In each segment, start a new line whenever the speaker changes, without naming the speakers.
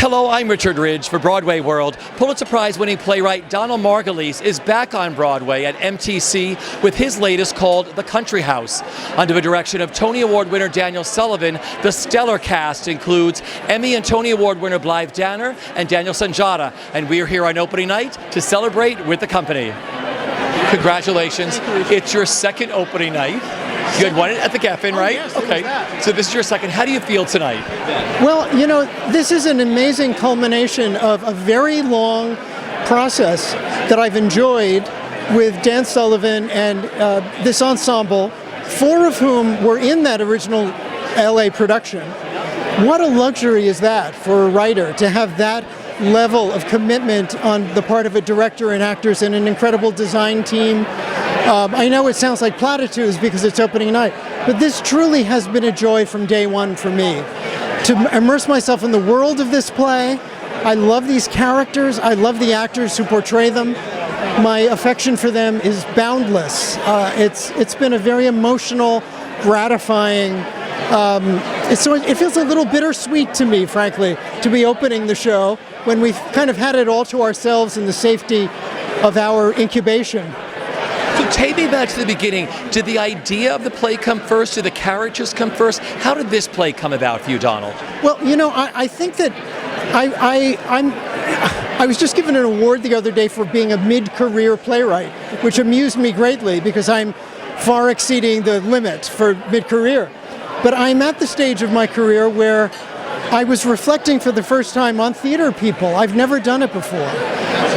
Hello, I'm Richard Ridge for BroadwayWorld. Pulitzer Prize winning playwright Donald Margulies is back on Broadway at MTC with his latest called The Country House. Under the direction of Tony Award winner Daniel Sullivan, the stellar cast includes Emmy and Tony Award winner Blythe and Daniel Sunjata, and we're here on opening night to celebrate with the company. Congratulations. It's your second opening night. You had one at the Geffen, right?
Yes,
okay. So this is your second. How do you feel tonight?
Well, you know, this is an amazing culmination of a very long process that I've enjoyed with Dan Sullivan and this ensemble, four of whom were in that original LA production. What a luxury is that for a writer to have that level of commitment on the part of a director and actors and an incredible design team. I know it sounds like platitudes because it's opening night, but this truly has been a joy from day one for me. To immerse myself in the world of this play, I love these characters, I love the actors who portray them. My affection for them is boundless. It's been a very emotional, gratifying, it feels a little bittersweet to me, frankly, to be opening the show when we've kind of had it all to ourselves in the safety of our incubation.
So take me back to the beginning. Did the idea of the play come first? Did the characters come first? How did this play come about for you, Donald?
Well, you know, I think that I was just given an award the other day for being a mid-career playwright, which amused me greatly because I'm far exceeding the limit for mid-career. But I'm at the stage of my career where I was reflecting for the first time on theater people. I've never done it before.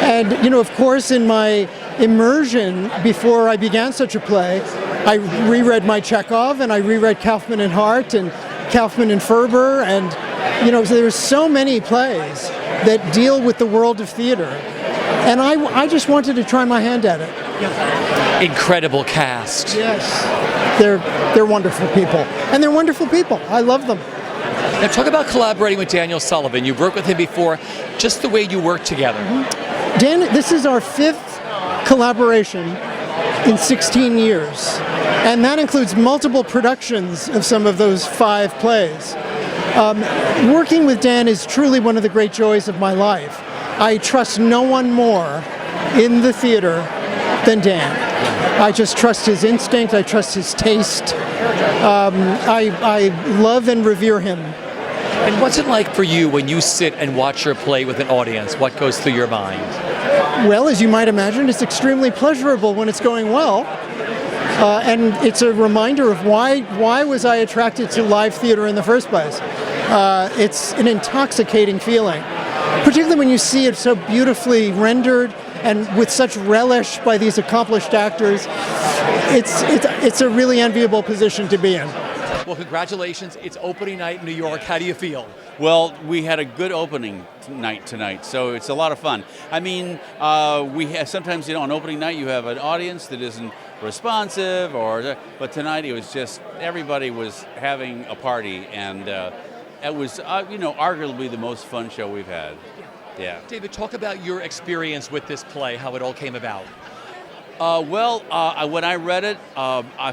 And, you know, of course, in my immersion before I began such a play, I reread my Chekhov and I reread Kaufman and Hart and Kaufman and Ferber, and you know, so there's so many plays that deal with the world of theater, and I just wanted to try my hand at it.
Incredible cast.
Yes, they're wonderful people, and they're wonderful people. I love them.
Now talk about collaborating with Daniel Sullivan. You worked with him before, just the way you work together.
Dan, this is our fifth collaboration in 16 years, and that includes multiple productions of some of those 5 plays. Working with Dan is truly one of the great joys of my life. I trust no one more in the theater than Dan. I just trust his instinct, I trust his taste. I love and revere him.
And what's it like for you when you sit and watch your play with an audience? What goes through your mind?
Well, as you might imagine, it's extremely pleasurable when it's going well. And it's a reminder of why was I attracted to live theater in the first place. It's an intoxicating feeling, particularly when you see it so beautifully rendered and with such relish by these accomplished actors. It's a really enviable position to be in.
Well, congratulations. It's opening night in New York. How do you feel?
Well, we had a good opening night tonight, so it's a lot of fun. I mean, sometimes, you know, on opening night you have an audience that isn't responsive, but tonight it was just, everybody was having a party, and it was, you know, arguably the most fun show we've had. Yeah.
David, talk about your experience with this play, how it all came about.
When I read it,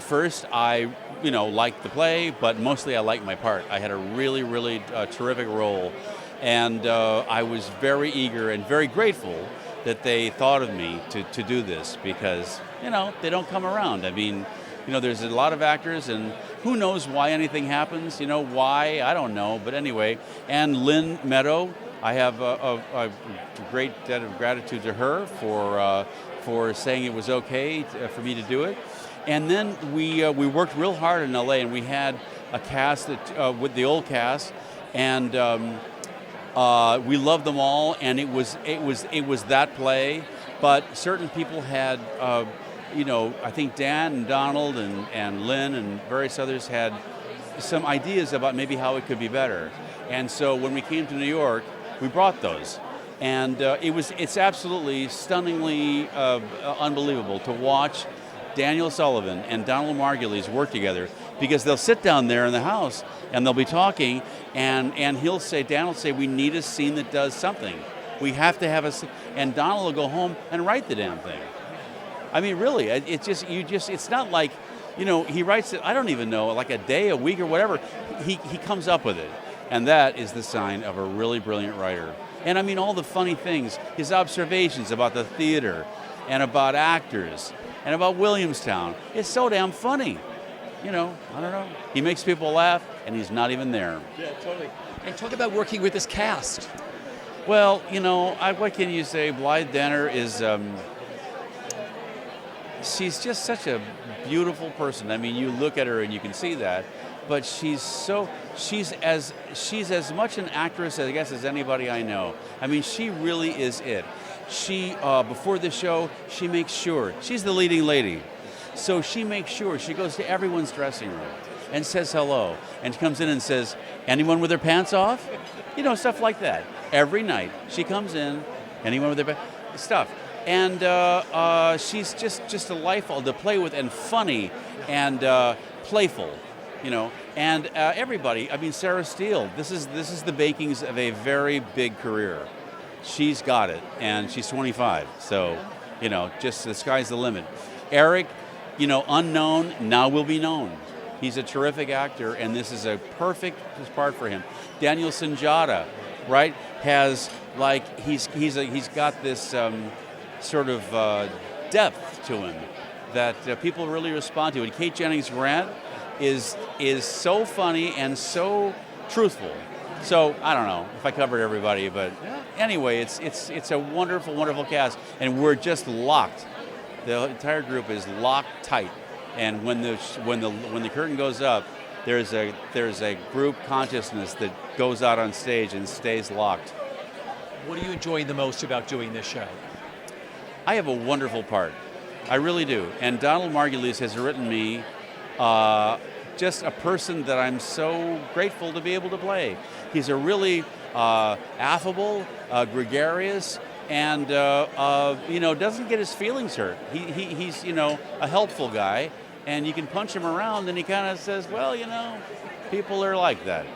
first I liked the play, but mostly I liked my part. I had a really, really terrific role, and I was very eager and very grateful that they thought of me to do this, because, you know, they don't come around. I mean, you know, there's a lot of actors, and who knows why anything happens, you know, why, I don't know, but anyway. And Lynn Meadow, I have a great debt of gratitude to her for saying it was okay for me to do it. And then we worked real hard in LA, and we had a cast that with the old cast, and we loved them all. And it was that play, but certain people had, you know, I think Dan and Donald and Lynn and various others had some ideas about maybe how it could be better. And so when we came to New York, we brought those. And it's absolutely stunningly unbelievable to watch Daniel Sullivan and Donald Margulies work together, because they'll sit down there in the house and they'll be talking, and Dan will say, we need a scene that does something. We have to have a scene. And Donald will go home and write the damn thing. I mean, really, it's not like, you know, he writes it, I don't even know, like a day, a week, or whatever. He comes up with it. And that is the sign of a really brilliant writer. And I mean, all the funny things, his observations about the theater and about actors and about Williamstown, it's so damn funny. You know, I don't know. He makes people laugh, and he's not even there.
Yeah, totally. And talk about working with this cast.
Well, you know, what can you say? Blythe Danner is, she's just such a beautiful person. I mean, you look at her and you can see that, but she's as much an actress, I guess, as anybody I know. I mean, she really is it. She, before the show, she makes sure, she's the leading lady, so she makes sure she goes to everyone's dressing room and says hello, and comes in and says, anyone with their pants off? You know, stuff like that. Every night she comes in, anyone with their pants, stuff. And she's just delightful to play with, and funny, and playful, you know. And everybody, I mean, Sarah Steele, this is the makings of a very big career. She's got it, and she's 25, so, you know, just the sky's the limit. Eric, you know, unknown, now will be known. He's a terrific actor, and this is a perfect part for him. Daniel Sunjata, right, has, like, he's got this sort of depth to him that people really respond to. And Kate Jennings Grant is so funny and so truthful. So I don't know if I covered everybody, but anyway, it's a wonderful, wonderful cast, and we're just locked. The entire group is locked tight, and when the curtain goes up, there's a group consciousness that goes out on stage and stays locked.
What are you enjoying the most about doing this show?
I have a wonderful part. I really do. And Donald Margulies has written me just a person that I'm so grateful to be able to play. He's a really affable, gregarious, and you know, doesn't get his feelings hurt. He's, you know, a helpful guy, and you can punch him around, and he kind of says, well, you know, people are like that.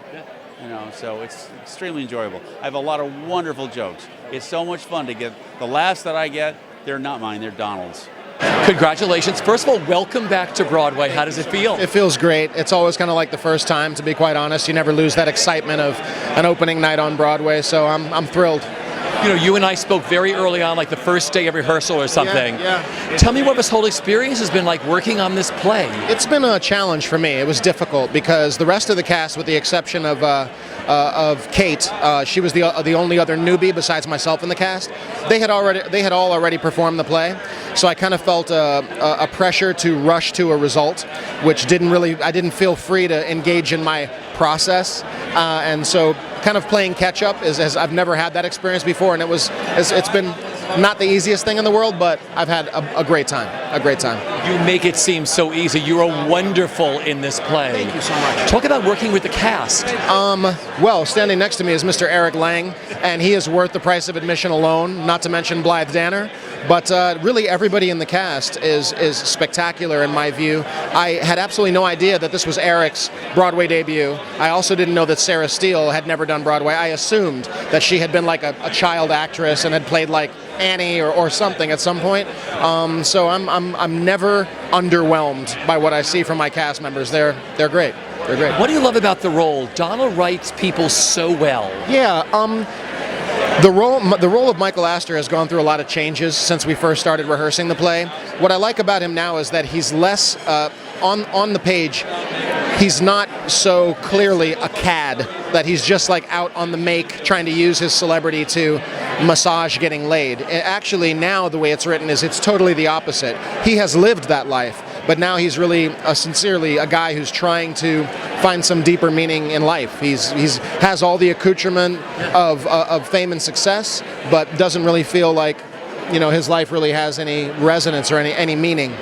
You know, so it's extremely enjoyable. I have a lot of wonderful jokes. It's so much fun to get. The laughs that I get, they're not mine, they're Donald's.
Congratulations. First of all, welcome back to Broadway. How does it feel?
It feels great. It's always kind of like the first time, to be quite honest. You never lose that excitement of an opening night on Broadway, so I'm thrilled.
You know, you and I spoke very early on, like the first day of rehearsal or something.
Yeah.
Tell me what this whole experience has been like working on this play.
It's been a challenge for me. It was difficult because the rest of the cast, with the exception of Kate, she was the only other newbie besides myself in the cast. They had all already performed the play, so I kind of felt a pressure to rush to a result, which I didn't feel free to engage in my process, and so kind of playing catch up as I've never had that experience before, and it's been not the easiest thing in the world, but I've had a great time.
You make it seem so easy. You are wonderful in this play.
Thank you so much.
Talk about working with the cast.
Well, standing next to me is Mr. Eric Lang, and he is worth the price of admission alone, not to mention Blythe Danner. But really everybody in the cast is spectacular in my view. I had absolutely no idea that this was Eric's Broadway debut. I also didn't know that Sarah Steele had never done Broadway. I assumed that she had been like a child actress and had played like Annie or something at some point. So I'm never underwhelmed by what I see from my cast members. They're great. They're great.
What do you love about the role? Donald writes people so well.
Yeah. The role of Michael Astor has gone through a lot of changes since we first started rehearsing the play. What I like about him now is that he's less on the page. He's not so clearly a cad, that he's just like out on the make trying to use his celebrity to massage getting laid. Actually, now the way it's written is it's totally the opposite. He has lived that life, but now he's really sincerely a guy who's trying to find some deeper meaning in life. He's has all the accoutrement of fame and success, but doesn't really feel like, you know, his life really has any resonance or any meaning.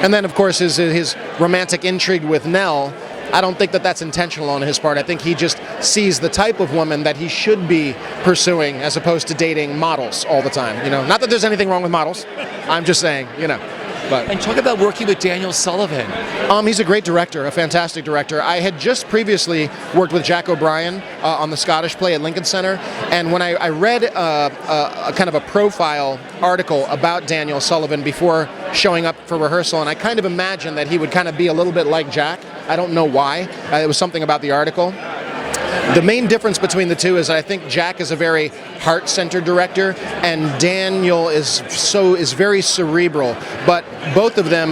And then, of course, his romantic intrigue with Nell. I don't think that that's intentional on his part. I think he just sees the type of woman that he should be pursuing as opposed to dating models all the time. You know, not that there's anything wrong with models. I'm just saying, you know. But.
And talk about working with Daniel Sullivan.
He's a great director, a fantastic director. I had just previously worked with Jack O'Brien on the Scottish play at Lincoln Center, and when I read a kind of a profile article about Daniel Sullivan before showing up for rehearsal, and I kind of imagined that he would kind of be a little bit like Jack. I don't know why. It was something about the article. The main difference between the two is I think Jack is a very heart-centered director, and Daniel is very cerebral. But both of them,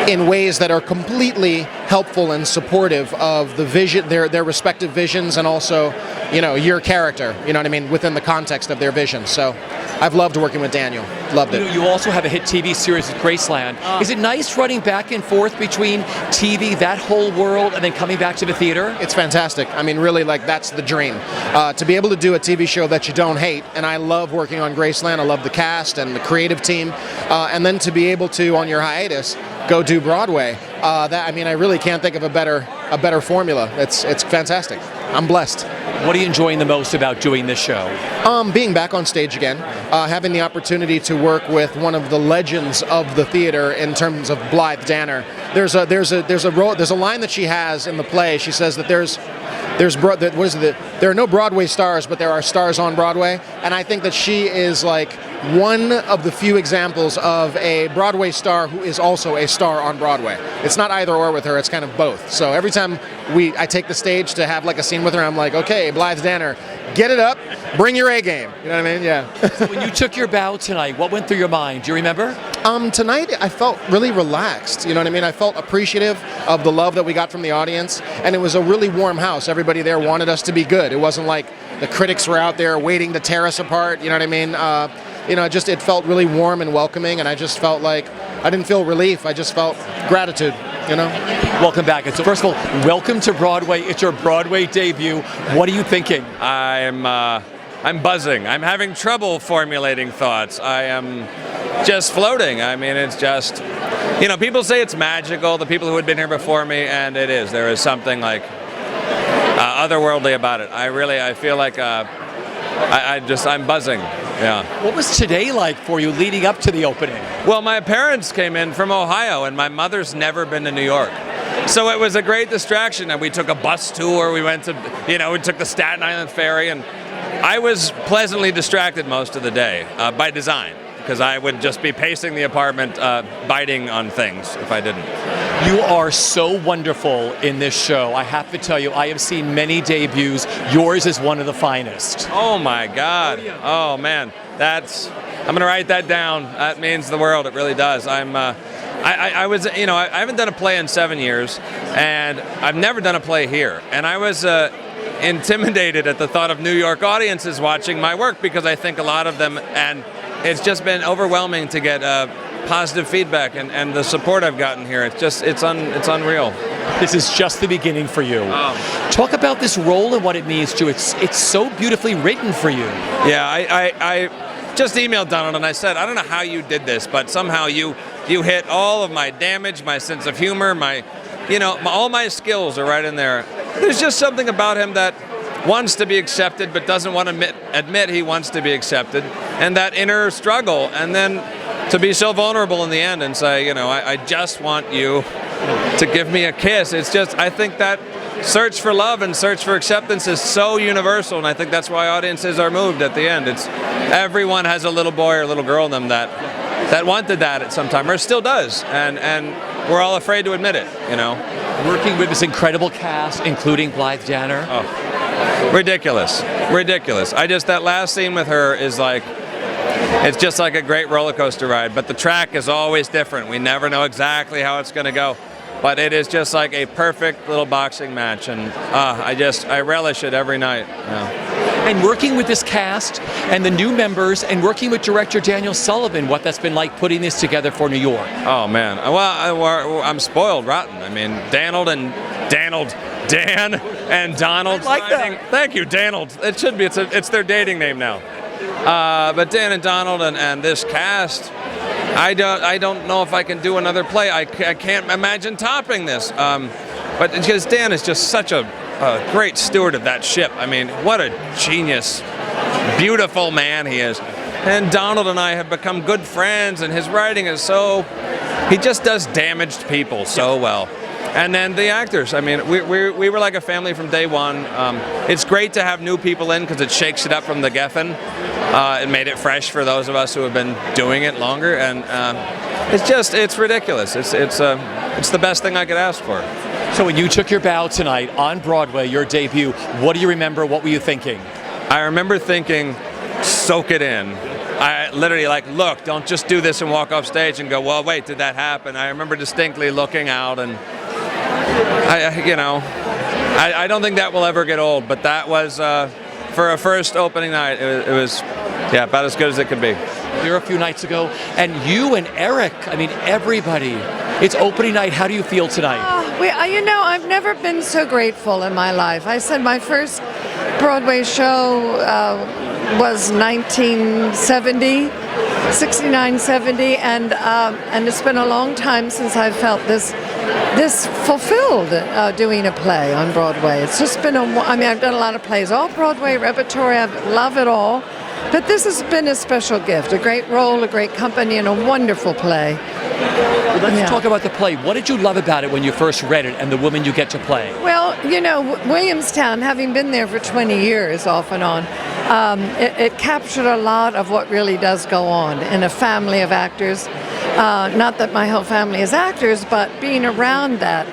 in ways that are completely helpful and supportive of the vision, their respective visions, and also, your character. You know what I mean, within the context of their vision. So, I've loved working with Daniel. Loved it.
You also have a hit TV series with Graceland. Is it nice running back and forth between TV, that whole world, and then coming back to the theater?
It's fantastic. I mean, really, that's the dream. To be able to do a TV show that you don't hate, and I love working on Graceland. I love the cast and the creative team, and then to be able to, on your hiatus, go do Broadway. I really can't think of a better formula. It's fantastic. I'm blessed.
What are you enjoying the most about doing this show?
Being back on stage again, having the opportunity to work with one of the legends of the theater in terms of Blythe Danner. There's a line that she has in the play. She says that there are no Broadway stars, but there are stars on Broadway, and I think that she is one of the few examples of a Broadway star who is also a star on Broadway. It's not either or with her, it's kind of both. So every time I take the stage to have a scene with her, I'm like, okay, Blythe Danner, get it up, bring your A game. You know what I mean? Yeah.
So when you took your bow tonight, what went through your mind? Do you remember?
Tonight I felt really relaxed. You know what I mean? I felt appreciative of the love that we got from the audience, and it was a really warm house. Everybody there wanted us to be good. It wasn't like the critics were out there waiting to tear us apart. You know what I mean? It felt really warm and welcoming, and I just felt like I didn't feel relief. I just felt gratitude.
Welcome back. So first of all, welcome to Broadway. It's your Broadway debut. What are you thinking?
I'm buzzing. I'm having trouble formulating thoughts. I am just floating. I mean, it's just, people say it's magical, the people who had been here before me, and it is. There is something otherworldly about it. I feel like I'm buzzing. Yeah.
What was today like for you leading up to the opening?
Well, my parents came in from Ohio, and my mother's never been to New York. So it was a great distraction, and we took a bus tour. We went to, we took the Staten Island ferry, and I was pleasantly distracted most of the day by design, because I would just be pacing the apartment, biting on things if I didn't.
You are so wonderful in this show. I have to tell you, I have seen many debuts. Yours is one of the finest.
Oh my God. Oh man. I'm going to write that down. That means the world. It really does. I haven't done a play in 7 years, and I've never done a play here. And I was intimidated at the thought of New York audiences watching my work, because I think a lot of them, and it's just been overwhelming to get positive feedback and the support I've gotten here. It's unreal.
This is just the beginning for you. Talk about this role and what it means to you. It's so beautifully written for you.
Yeah, I just emailed Donald and I said, I don't know how you did this, but somehow you hit all of my damage, my sense of humor, all my skills are right in there. There's just something about him that wants to be accepted but doesn't want to admit he wants to be accepted, and that inner struggle, and then to be so vulnerable in the end and say, I just want you to give me a kiss. It's just, I think that search for love and search for acceptance is so universal, and I think that's why audiences are moved at the end. Everyone has a little boy or little girl in them that wanted that at some time, or still does, and we're all afraid to admit it,
Working with this incredible cast, including Blythe Danner.
Oh, ridiculous. That last scene with her is it's just like a great roller coaster ride, but the track is always different. We never know exactly how it's going to go, but it is just like a perfect little boxing match, and I relish it every night. Yeah.
And working with this cast and the new members, and working with director Daniel Sullivan, what that's been like putting this together for New York.
Oh man, well, I'm spoiled rotten. I mean, Dan and Donald.
I like that.
Thank you, Donald. It should be. It's their dating name now. But Dan and Donald and this cast, I don't know if I can do another play. I can't imagine topping this. But because Dan is just such a great steward of that ship. I mean, what a genius, beautiful man he is. And Donald and I have become good friends, and his writing is he just does damaged people so well. And then the actors, I mean, we were like a family from day one. It's great to have new people in because it shakes it up from the Geffen. It made it fresh for those of us who have been doing it longer, and it's ridiculous. It's the best thing I could ask for.
So when you took your bow tonight on Broadway, your debut, what do you remember? What were you thinking?
I remember thinking, soak it in. I literally look, don't just do this and walk off stage and go, well, wait, did that happen? I remember distinctly looking out, and I don't think that will ever get old, but that was, for a first opening night, it was about as good as it could be.
Here a few nights ago, and you and Eric, I mean, everybody. It's opening night. How do you feel tonight?
I've never been so grateful in my life. I said my first Broadway show was 1970, 69, 70, and it's been a long time since I felt this fulfilled doing a play on Broadway. It's just been I've done a lot of plays, all Broadway repertory. I love it all. But this has been a special gift, a great role, a great company, and a wonderful play.
Well, let's talk about the play. What did you love about it when you first read it and the woman you get to play?
Well, Williamstown, having been there for 20 years off and on, it captured a lot of what really does go on in a family of actors. Not that my whole family is actors, but being around that,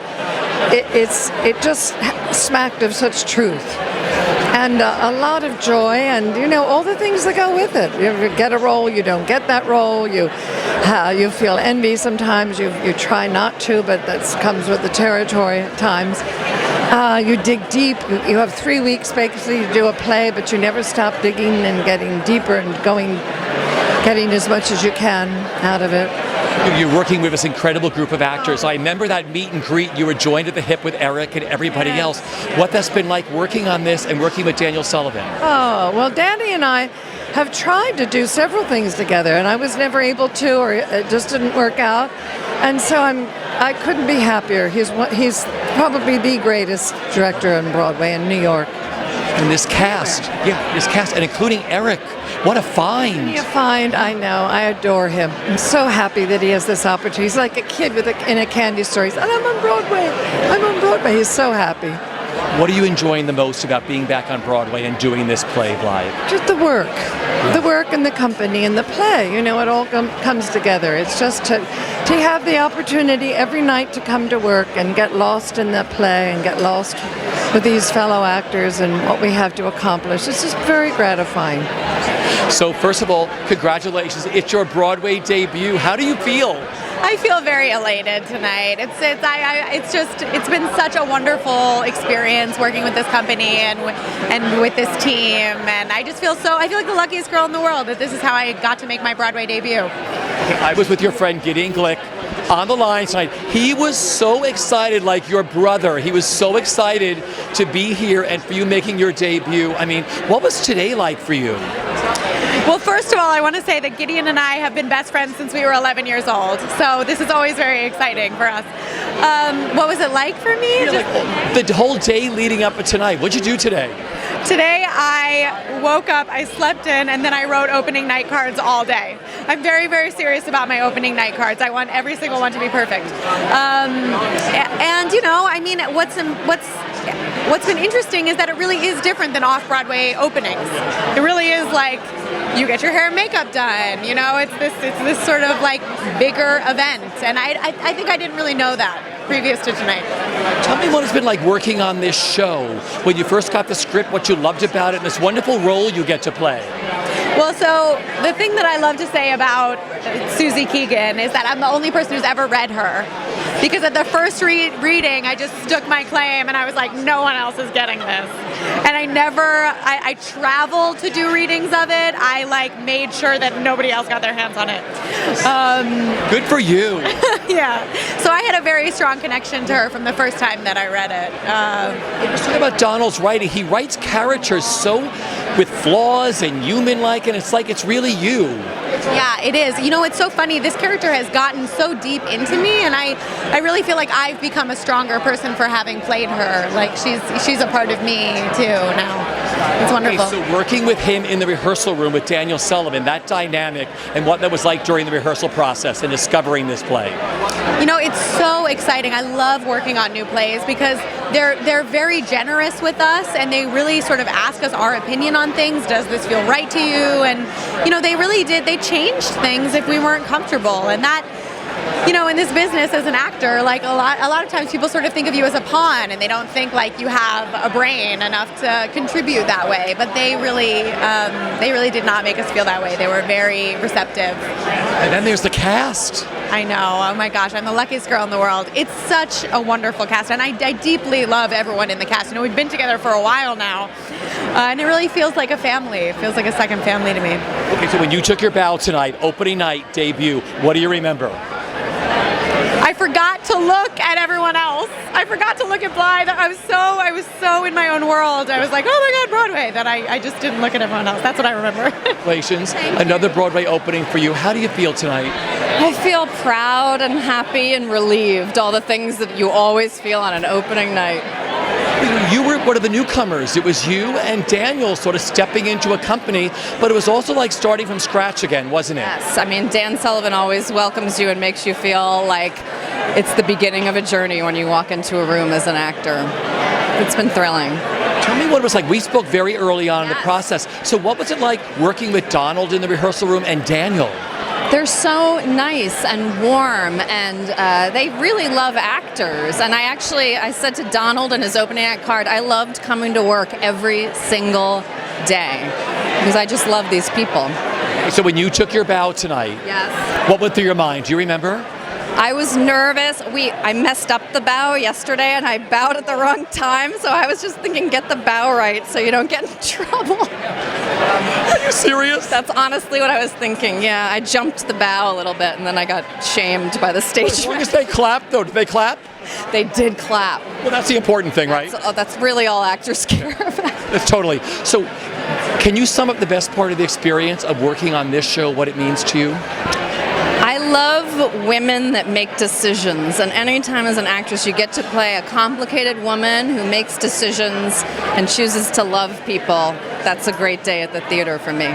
it just smacked of such truth. And a lot of joy, and all the things that go with it. You get a role, you don't get that role. You feel envy sometimes. You try not to, but that comes with the territory at times. You dig deep. You have 3 weeks basically to do a play, but you never stop digging and getting deeper and getting as much as you can out of it.
You're working with this incredible group of actors. I remember that meet and greet. You were joined at the hip with Eric and everybody else. What that's been like working on this and working with Daniel Sullivan.
Oh, well, Danny and I have tried to do several things together, and I was never able to, or it just didn't work out. And so I couldn't be happier. He's probably the greatest director on Broadway in New York.
And this cast, and including Eric. What a find.
I know. I adore him. I'm so happy that he has this opportunity. He's like a kid in a candy store. He's, I'm on Broadway. He's so happy.
What are you enjoying the most about being back on Broadway and doing this play, Blythe?
Just the work. The work and the company and the play. It all comes together. It's just to have the opportunity every night to come to work and get lost in the play and get lost with these fellow actors and what we have to accomplish. It's just very gratifying.
So first of all, congratulations. It's your Broadway debut. How do you feel?
I feel very elated tonight. It's been such a wonderful experience working with this company and with this team, and I feel like the luckiest girl in the world that this is how I got to make my Broadway debut.
I was with your friend Gideon Glick on the line tonight. He was so excited, like your brother. He was so excited to be here and for you making your debut. I mean, what was today like for you?
Well, first of all, I want to say that Gideon and I have been best friends since we were 11 years old, so this is always very exciting for us. What was it like for me?
The whole day leading up to tonight. What'd you do today?
Today I woke up, I slept in, and then I wrote opening night cards all day. I'm very, very serious about my opening night cards. I want every single one to be perfect. What's been interesting is that it really is different than off-Broadway openings. It really is like you get your hair and makeup done. It's this sort of like bigger event, and I think I didn't really know that previous to tonight.
Tell me what it's been like working on this show. When you first got the script, what you loved about it, and this wonderful role you get to play.
Well, so the thing that I love to say about Susie Keegan is that I'm the only person who's ever read her. Because at the first reading, I just stuck my claim and I was like, no one else is getting this. And I traveled to do readings of it. I made sure that nobody else got their hands on it.
Good for you.
Yeah. So I had a very strong connection to her from the first time that I read it.
Let's talk about Donald's writing. He writes characters so with flaws and human-like, and it's like it's really you.
Yeah, it is. It's so funny. This character has gotten so deep into me, and I really feel like I've become a stronger person for having played her. Like she's a part of me too now. It's wonderful.
Okay, so working with him in the rehearsal room with Daniel Sullivan, that dynamic and what that was like during the rehearsal process and discovering this play.
It's so exciting. I love working on new plays because they're very generous with us, and they really sort of ask us our opinion on things. Does this feel right to you? And they really did. They changed things if we weren't comfortable, and that in this business as an actor, like a lot of times people sort of think of you as a pawn, and they don't think like you have a brain enough to contribute that way. But they really did not make us feel that way. They were very receptive.
And then there's the cast.
I know. Oh my gosh, I'm the luckiest girl in the world. It's such a wonderful cast, and I deeply love everyone in the cast. We've been together for a while now, and it really feels like a family. It feels like a second family to me.
Okay, so when you took your bow tonight, opening night, debut, what do you remember?
I forgot to look at everyone else. I forgot to look at Blythe. I was so in my own world. I was like, oh my God, Broadway, that I just didn't look at everyone else. That's what I remember.
Congratulations. Another Broadway opening for you. How do you feel tonight?
I feel proud and happy and relieved, all the things that you always feel on an opening night.
You were one of the newcomers. It was you and Daniel sort of stepping into a company, but it was also like starting from scratch again, wasn't it?
Yes, I mean, Dan Sullivan always welcomes you and makes you feel like it's the beginning of a journey when you walk into a room as an actor. It's been thrilling.
Tell me what it was like. We spoke very early on in the process. So what was it like working with Donald in the rehearsal room and Daniel?
They're so nice and warm, and they really love actors. And I said to Donald in his opening act card, I loved coming to work every single day because I just love these people.
So when you took your bow tonight,
yes,
what went through your mind? Do you remember?
I was nervous. I messed up the bow yesterday, and I bowed at the wrong time, so I was just thinking, get the bow right so you don't get in trouble.
Are you serious?
That's honestly what I was thinking, yeah. I jumped the bow a little bit, and then I got shamed by the stage.
As long as they clapped, though. Did they clap?
They did clap.
Well, that's the important thing, right?
That's really all actors care about.
That's totally. So, can you sum up the best part of the experience of working on this show, what it means to you?
I love women that make decisions, and anytime as an actress you get to play a complicated woman who makes decisions and chooses to love people, that's a great day at the theater for me.